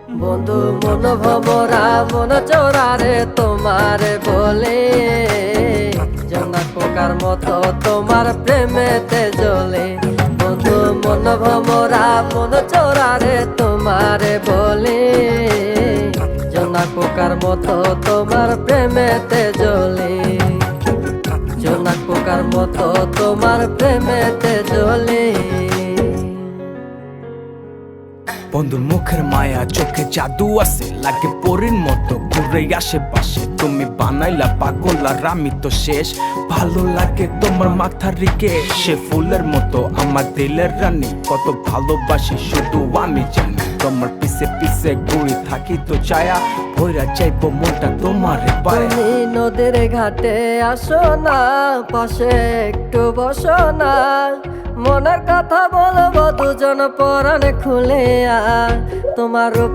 বন্ধু মন ভমরা মন চোরারে তোমার বলে জোনাক পোকার মতো তোমার প্রেমেতে জ্বলে। বন্ধু মন ভমরা মন চোরারে তোমার বলে জোনাক পোকার মতো তোমার প্রেমেতে জ্বলে। জোনাক পোকার মতো তোমার প্রেমেতে জ্বলে। বন্ধুর মুখের মায়া চোখে জাদু আছে, লাগে পরীর মতো ঘুরে আশেপাশে। তুমি বানাইলা পাগল আর আমি তো শেষ। ভালো লাগে তোমার মাথার রিকে, সে ফুলের মতো আমার দিলের রানী। কত ভালোবাসি শুধু আমি জানি, তোমার পিছে পিছে ঘুরে থাকি তো ছায়া ভৈরা যাইবো মনটা তোমার পায়ে। তুমি নদীর ঘাটে আসো না, পাশে একটু বসো না, মনের কথা বলবো দুজন পরাণ খুলে। তোমার রূপে